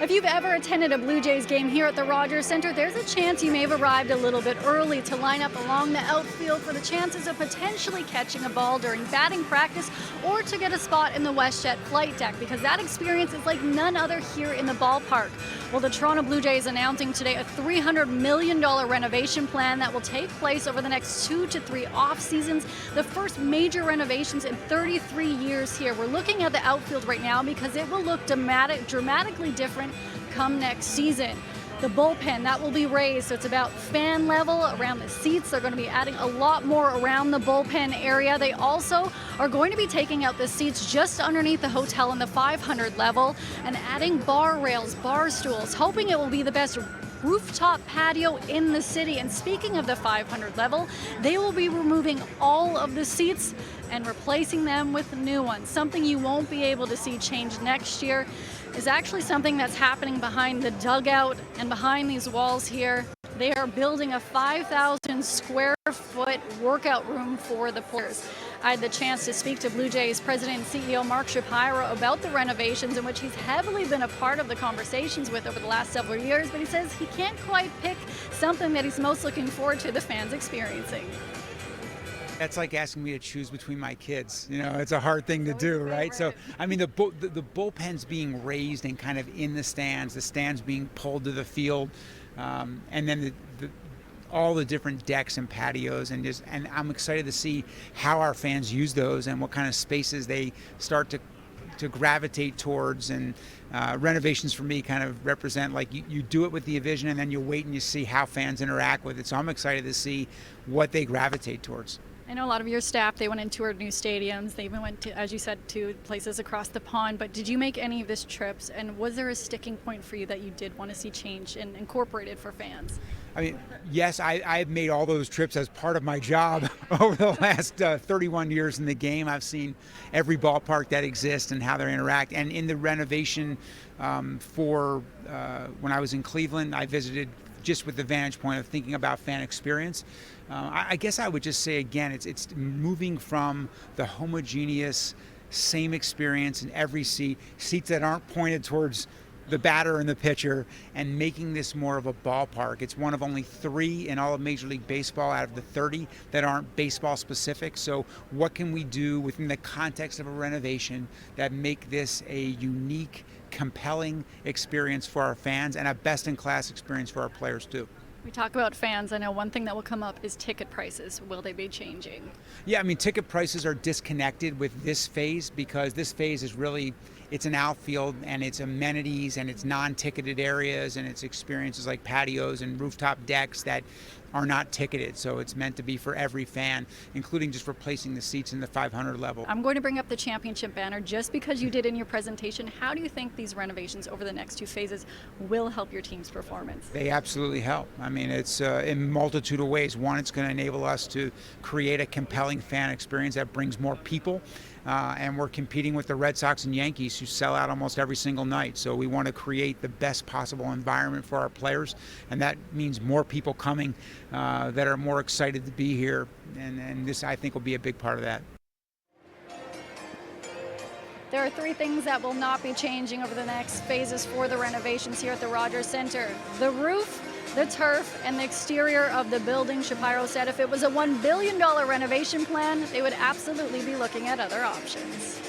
If you've ever attended a Blue Jays game here at the Rogers Center, there's a chance you may have arrived a little bit early to line up along the outfield for the chances of potentially catching a ball during batting practice or to get a spot in the WestJet flight deck, because that experience is like none other here in the ballpark. Well, the Toronto Blue Jays announcing today a $300 million renovation plan that will take place over the next 2 to 3 off seasons, the first major renovations in 33 years here. We're looking at the outfield right now because it will look dramatically different come next season. The bullpen, that will be raised, so it's about fan level around the seats. They're going to be adding a lot more around the bullpen area. They also are going to be taking out the seats just underneath the hotel in the 500 level and adding bar rails, bar stools, hoping it will be the best rooftop patio in the city. And speaking of the 500 level, they will be removing all of the seats and replacing them with new ones. Something you won't be able to see change next year is actually something that's happening behind the dugout and behind these walls here. They are building a 5,000 square foot workout room for the players. I had the chance to speak to Blue Jays President and CEO Mark Shapiro about the renovations, in which he's heavily been a part of the conversations with over the last several years, but he says he can't quite pick something that he's most looking forward to the fans experiencing. That's like asking me to choose between my kids. You know, it's a hard thing to do, right? So, I mean, the bullpen's being raised and kind of in the stands being pulled to the field, and then all the different decks and patios, and I'm excited to see how our fans use those and what kind of spaces they start to gravitate towards. And renovations for me kind of represent, like, you do it with the vision and then you wait and you see how fans interact with it. So I'm excited to see what they gravitate towards. I know a lot of your staff, they went and toured new stadiums. They even went to, as you said, to places across the pond. But did you make any of these trips? And was there a sticking point for you that you did want to see change and incorporated for fans? I mean, yes, I've made all those trips as part of my job over the last 31 years in the game. I've seen every ballpark that exists and how they interact. And in the renovation for when I was in Cleveland, I visited just with the vantage point of thinking about fan experience. I guess I would just say again, it's moving from the homogeneous, same experience in every seat, seats that aren't pointed towards the batter and the pitcher, and making this more of a ballpark. It's one of only 3 in all of Major League Baseball out of the 30 that aren't baseball specific. So what can we do within the context of a renovation that make this a unique, compelling experience for our fans and a best-in-class experience for our players too? We talk about fans. I know one thing that will come up is ticket prices. Will they be changing? Yeah, I mean, ticket prices are disconnected with this phase, because this phase is really, it's an outfield and it's amenities and it's non-ticketed areas and it's experiences like patios and rooftop decks that are not ticketed. So it's meant to be for every fan, including just replacing the seats in the 500 level. I'm going to bring up the championship banner just because you did in your presentation. How do you think these renovations over the next 2 phases will help your team's performance? They absolutely help. I mean, it's in a multitude of ways. One, it's going to enable us to create a compelling fan experience that brings more people. And we're competing with the Red Sox and Yankees, who sell out almost every single night. So we want to create the best possible environment for our players, and that means more people coming that are more excited to be here. And this, I think, will be a big part of that. There are 3 things that will not be changing over the next phases for the renovations here at the Rogers Center: the roof, the turf, and the exterior of the building. Shapiro said if it was a $1 billion renovation plan, they would absolutely be looking at other options.